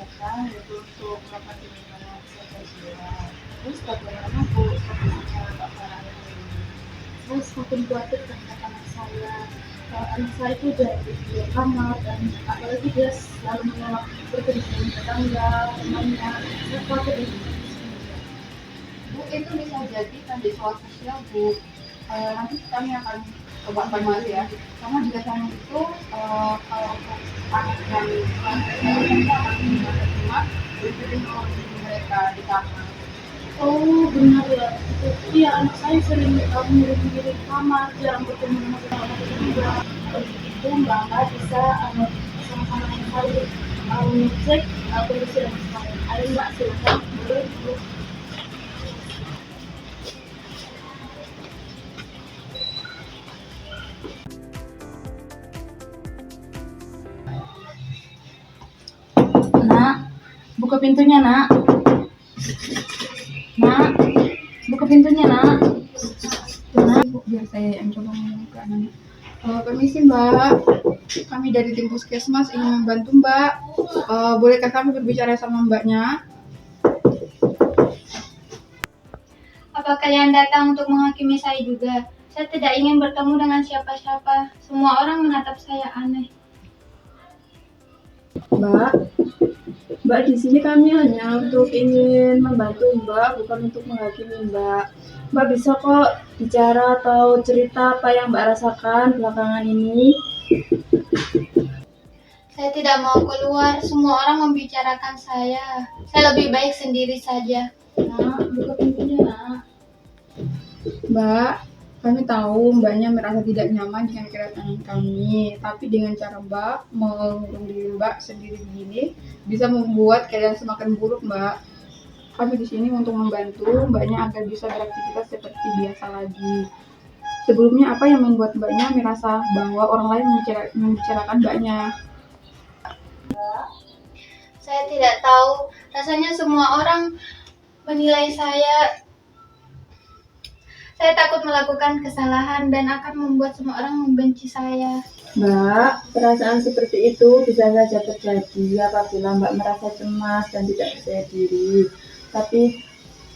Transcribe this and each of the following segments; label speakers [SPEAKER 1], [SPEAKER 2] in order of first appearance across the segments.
[SPEAKER 1] datang yaitu untuk melakukan penyimpanan sosial. Terus bagaimana Bu kondisinya Mbak Farah ini? Saya semakin khawatir terhadap anak saya. Anak saya itu udah di luar kamar dan apalagi dia selalu menolak pergi dengan tetangga, temannya. Saya khawatir ini.
[SPEAKER 2] Bu, itu bisa jadi tanda soal sosial, Bu. Nanti kami akan coba evaluasi ya. Sama juga sama itu, kalau untuk anak yang nanti akan di rumah, berikutin mereka di kamar.
[SPEAKER 1] Oh benar ya, iya anak saya sering mengirim kamar, jarang bertemu dengan tetangga. Itu Mbak bisa sama-sama dengan saya ngecek kondisi anak saya. Ayo Mbak silakan boleh Bu. Nak, buka pintunya nak. Nak, buka pintunya nak.
[SPEAKER 2] Nah, Bu, biar saya yang coba membuka anak. Permisi Mbak, kami dari tim puskesmas ingin membantu Mbak. Bolehkah kami berbicara sama Mbaknya?
[SPEAKER 3] Apa kalian datang untuk menghakimi saya juga? Saya tidak ingin bertemu dengan siapa-siapa. Semua orang menatap saya aneh.
[SPEAKER 4] Mbak di sini kami hanya untuk ingin membantu Mbak, bukan untuk menghakimi Mbak. Mbak bisa kok bicara atau cerita apa yang Mbak rasakan belakangan ini.
[SPEAKER 3] Saya tidak mau keluar. Semua orang membicarakan saya. Saya lebih baik sendiri saja.
[SPEAKER 1] Nak, buka pintunya nak.
[SPEAKER 2] Mbak, kami tahu Mbaknya merasa tidak nyaman dengan kedatangan kami, tapi dengan cara Mbak mengurung diri Mbak sendiri begini bisa membuat keadaan semakin buruk, Mbak. Kami di sini untuk membantu Mbaknya agar bisa beraktivitas seperti biasa lagi. Sebelumnya apa yang membuat Mbaknya merasa bahwa orang lain membicarakan Mbaknya?
[SPEAKER 3] Saya tidak tahu. Rasanya semua orang menilai saya. Saya takut melakukan kesalahan dan akan membuat semua orang membenci saya.
[SPEAKER 4] Mbak, perasaan seperti itu bisa saja terjadi apabila Mbak merasa cemas dan tidak percaya diri. Tapi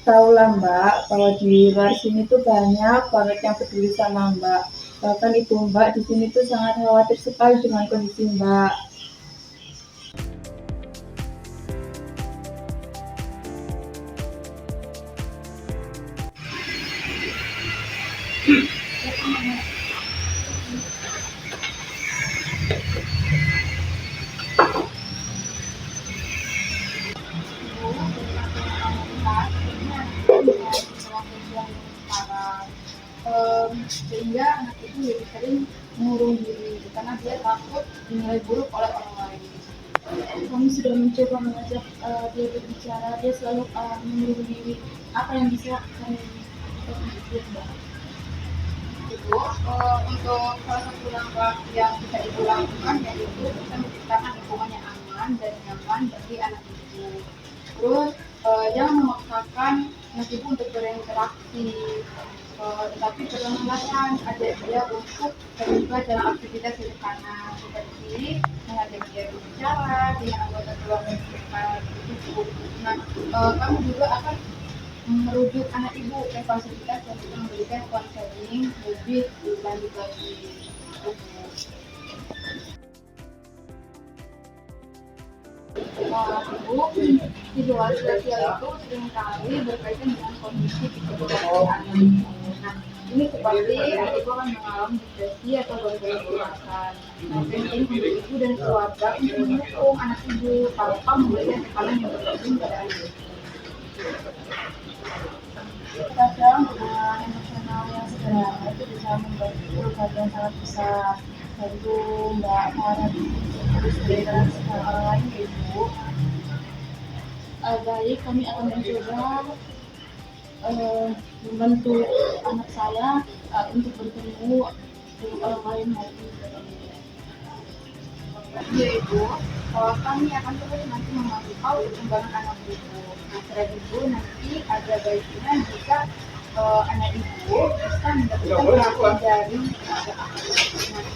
[SPEAKER 4] tahulah Mbak, bahwa di luar sini tuh banyak banget yang peduli sama Mbak. Bahkan ibu Mbak di sini tuh sangat khawatir sekali dengan kondisi Mbak.
[SPEAKER 2] Sehingga anak itu lebih sering mengurung diri karena dia takut dinilai buruk oleh orang lain.
[SPEAKER 1] Kami sudah mencoba mengajak dia berbicara, dia selalu mengurung diri. Apa yang bisa kami lakukan Mbak?
[SPEAKER 2] Itu untuk salah satu langkah yang bisa ibu lakukan yaitu bisa menciptakan lingkungan yang aman dan nyaman bagi anak ibu. Terus jangan memaksakan anak ibu untuk berinteraksi, tetapi perlahan-lahan ajak dia untuk terlibat dalam aktivitas sederhana seperti mengajak dia berbicara dengan anggota keluarga terdekat ibu. Nah, kamu juga akan merujuk anak ibu ke fasilitas dan juga memberikan konseling lebih lanjut lagi. Ibu, situasi sosial itu seringkali berkaitan dengan kondisi psikologi anak ibu. Nah, ini seperti anak ibu akan mengalami depresi atau gangguan kecemasan. Nah, penting untuk ibu dan keluarga untuk mendukung anak ibu tanpa memberikan tekanan yang berlebihan pada anak ibu.
[SPEAKER 1] Kadang dukungan emosional yang sederhana itu bisa membantu bagian sangat besar. Bantu Mbak Farah terus berinteraksi dengan orang lain ya Ibu. Baik, kami akan mencoba membantu anak saya untuk bertemu dengan orang lain lagi.
[SPEAKER 2] Ya Ibu, kami akan terus nanti memantau perkembangan anak ibu. Nah, selain itu nanti ada baiknya jika anak ibu bisa mendapatkan perhatian dari tenaga ahli,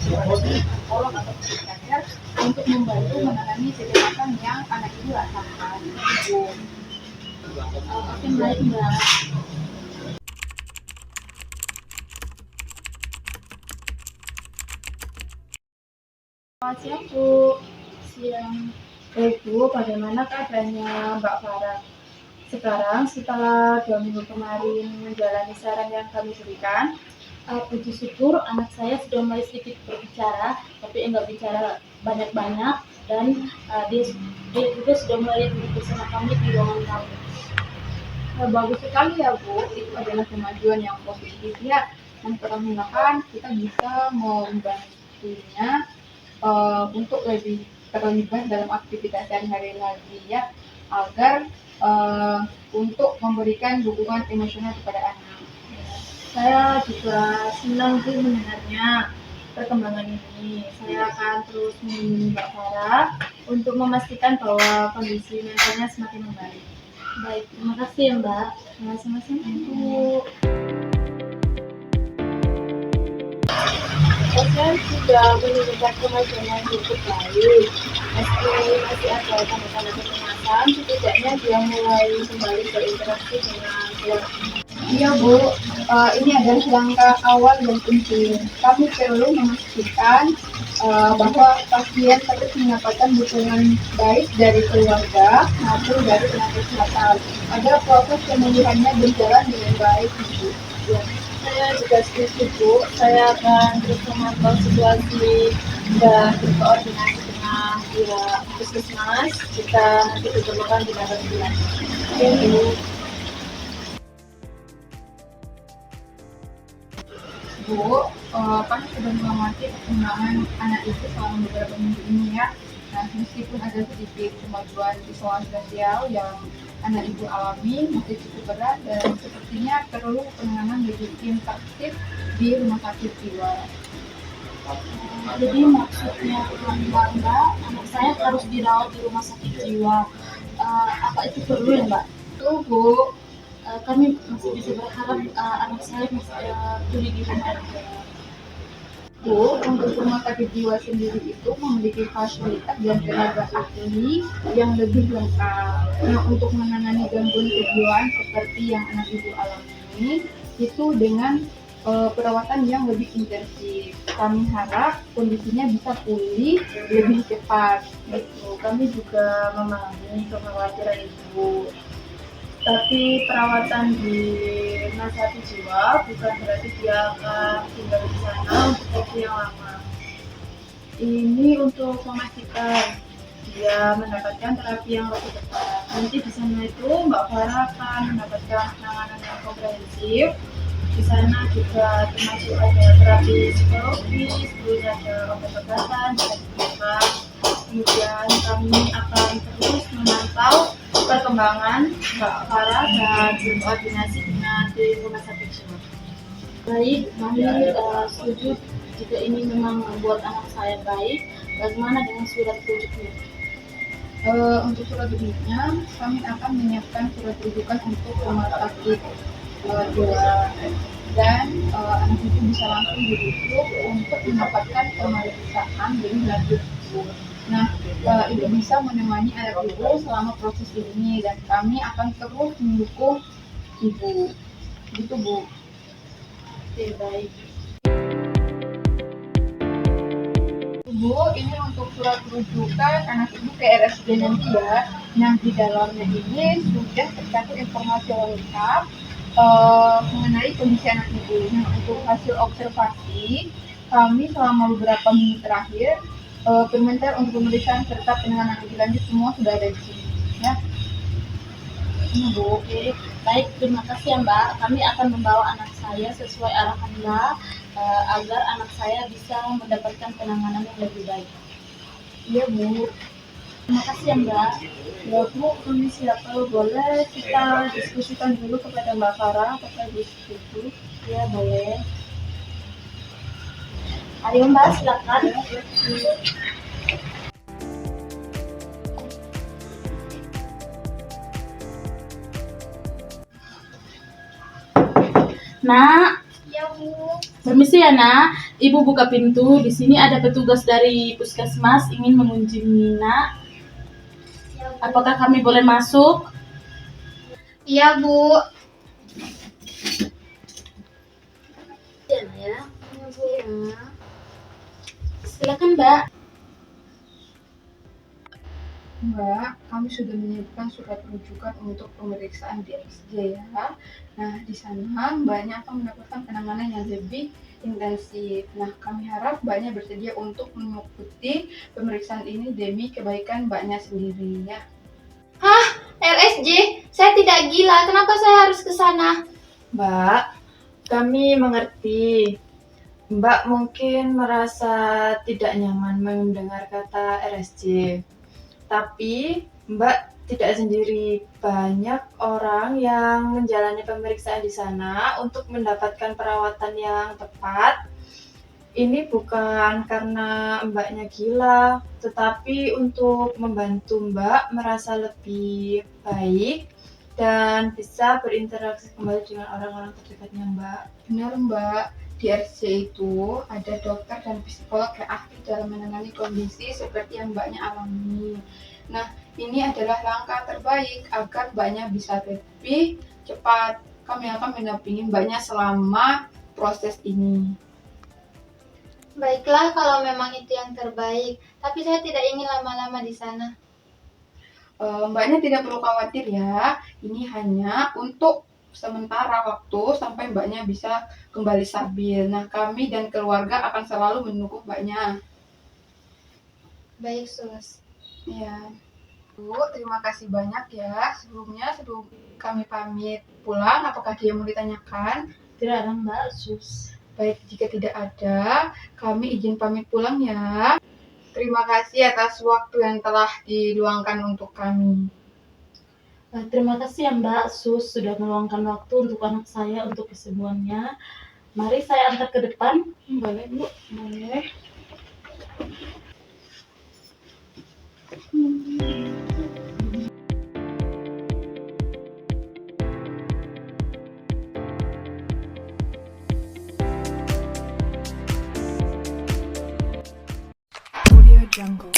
[SPEAKER 2] seperti psikolog atau psikiater untuk membantu menangani kecemasan yang anak ibu Ibu rasakan, Bu.
[SPEAKER 1] Oke, baik Mbak.
[SPEAKER 2] Selamat siang, Bu.
[SPEAKER 1] Siang.
[SPEAKER 4] Bu, bagaimana keadaannya Mbak Farah? Sekarang setelah 2 minggu kemarin menjalani saran yang kami berikan,
[SPEAKER 1] Puji syukur anak saya sudah mulai sedikit berbicara, tapi enggak bicara banyak-banyak, dan dia juga sudah mulai duduk bersama kami di ruangan kami.
[SPEAKER 2] Bagus sekali ya, Bu. Itu adalah kemajuan yang positif ya. Dan perlahan kita bisa membantunya untuk lebih terlibat dalam aktivitas sehari-hari lagi ya, agar untuk memberikan dukungan emosional kepada anak.
[SPEAKER 4] saya juga senang Bu mendengarnya perkembangan ini. Saya akan terus menghubungi Mbak Farah untuk memastikan bahwa kondisi mentalnya semakin membaik.
[SPEAKER 1] Baik, terima kasih ya Mbak.
[SPEAKER 4] Sama-sama Bu. Saya sudah menunjukkan kemajuan yang cukup baik. Meski masih ada tanda-tanda kecemasan, setidaknya dia mulai kembali berinteraksi dengan keluarga.
[SPEAKER 2] Iya, Bu. Ini adalah langkah awal yang penting. Kami perlu memastikan bahwa pasien tetap mendapatkan dukungan baik dari keluarga maupun dari tenaga kesehatan agar proses pemulihannya berjalan dengan baik, Bu.
[SPEAKER 4] Ya, saya juga setuju Bu. Saya akan terus memantau situasi dan berkoordinasi dengan pihak puskesmas jika nanti diperlukan tindakan lebih lanjut. Oke Bu.
[SPEAKER 2] Bu, kami sudah mengamati perkembangan anak itu selama beberapa minggu ini ya. Nah, meskipun ada sedikit kemajuan isolasi sosial yang anak ibu alami masih cukup berat dan sepertinya perlu penanganan lebih intensif di rumah sakit jiwa.
[SPEAKER 1] Jadi maksudnya Mbak, anak saya harus dirawat di rumah sakit jiwa. Apa itu perlu ya Mbak?
[SPEAKER 2] Tuh, Bu.
[SPEAKER 1] Kami masih bisa berharap anak saya masih pulih di rumah aja.
[SPEAKER 2] Bu, untuk rumah sakit jiwa sendiri itu memiliki fasilitas dan tenaga ahli yang lebih lengkap. Nah, untuk menangani gangguan kejiwaan seperti yang anak ibu alami itu dengan perawatan yang lebih intensif. Kami harap kondisinya bisa pulih lebih cepat.
[SPEAKER 4] Gitu. Kami juga memahami kekhawatiran Ibu. Tapi perawatan di rumah sakit jiwa bukan berarti dia akan tinggal di sana untuk waktu yang lama. Ini untuk memastikan dia mendapatkan terapi yang lebih tepat. Nanti di sana itu Mbak Farah akan mendapatkan penanganan yang komprehensif. Di sana juga termasuk ada terapi psikologis, terus ada obat-obatan, juga. Kemudian kami akan terus memantau perkembangan Mbak Farah dan berkoordinasi dengan tim rumah sakit jiwa.
[SPEAKER 1] Baik, kami setuju jika ini memang membuat anak saya baik. Bagaimana dengan surat rujuknya?
[SPEAKER 2] Untuk surat rujuknya, kami akan menyiapkan surat rujukan untuk rumah sakit jiwa dan anak itu bisa langsung dirujuk untuk mendapatkan pemeriksaan lebih lanjut. Nah, itu bisa menemani anak ibu selama proses ini dan kami akan terus mendukung ibu. Gitu, Bu.
[SPEAKER 1] Oke, baik.
[SPEAKER 2] Bu, ini untuk surat rujukan anak ibu ke RSUD nanti ya. Nah, di dalamnya ini sudah tercantum informasi lengkap mengenai kondisi anak ibu. Nah, untuk hasil observasi, kami selama beberapa minggu terakhir permintaan untuk pemeriksaan serta penanganan lebih lanjut semua sudah ada di sini. Ya. Ini Bu.
[SPEAKER 1] Oke, baik, terima kasih ya Mbak. Kami akan membawa anak saya sesuai arahan Mbak agar anak saya bisa mendapatkan penanganan yang lebih baik.
[SPEAKER 2] Iya Bu.
[SPEAKER 1] Terima kasih ya Mbak.
[SPEAKER 4] Ya Bu, kami siap. Kalau boleh kita diskusikan dulu kepada Mbak Farah terkait itu.
[SPEAKER 1] Ya boleh. Ayo Mbak, silakan. Nak,
[SPEAKER 3] Ya, Bu.
[SPEAKER 1] permisi ya Nak. Ibu buka pintu. Di sini ada petugas dari puskesmas ingin mengunjungi Nak.
[SPEAKER 3] Ya,
[SPEAKER 1] Apakah kami boleh masuk?
[SPEAKER 3] Iya, Bu.
[SPEAKER 1] Ya, ya. Silakan, Mbak.
[SPEAKER 2] Mbak, kami sudah menyiapkan surat rujukan untuk pemeriksaan di RSJ ya. Nah, di sana Mbaknya akan mendapatkan penanganan yang lebih intensif. Nah, kami harap Mbaknya bersedia untuk mengikuti pemeriksaan ini demi kebaikan Mbaknya sendiri ya.
[SPEAKER 3] RSJ, saya tidak gila. Kenapa saya harus ke sana?
[SPEAKER 4] Mbak, kami mengerti. Mbak mungkin merasa tidak nyaman mendengar kata RSJ. Tapi Mbak tidak sendiri, banyak orang yang menjalani pemeriksaan di sana untuk mendapatkan perawatan yang tepat. Ini bukan karena Mbaknya gila, tetapi untuk membantu Mbak merasa lebih baik dan bisa berinteraksi kembali dengan orang-orang terdekatnya Mbak.
[SPEAKER 2] Benar Mbak, di RSJ itu ada dokter dan psikolog yang aktif dalam menangani kondisi seperti yang Mbaknya alami. Nah, ini adalah langkah terbaik agar Mbaknya bisa lebih cepat. Kami akan mendampingi Mbaknya selama proses ini.
[SPEAKER 3] Baiklah kalau memang itu yang terbaik. Tapi saya tidak ingin lama-lama di sana.
[SPEAKER 2] Mbaknya tidak perlu khawatir ya. Ini hanya untuk sementara waktu sampai Mbaknya bisa kembali stabil. Nah, kami dan keluarga akan selalu mendukung Mbaknya.
[SPEAKER 3] Baik, Sus.
[SPEAKER 2] Ya. Bu, terima kasih banyak ya. Sebelum kami pamit pulang, apakah ada yang mau ditanyakan?
[SPEAKER 1] Tidak ada, Mbak Sus.
[SPEAKER 2] Baik, jika tidak ada, kami izin pamit pulang ya. Terima kasih atas waktu yang telah diluangkan untuk kami.
[SPEAKER 1] Terima kasih ya Mbak Sus sudah meluangkan waktu untuk anak saya untuk kesembuhannya. Mari saya antar ke depan.
[SPEAKER 2] Boleh, Bu? Boleh. Audio Jungle.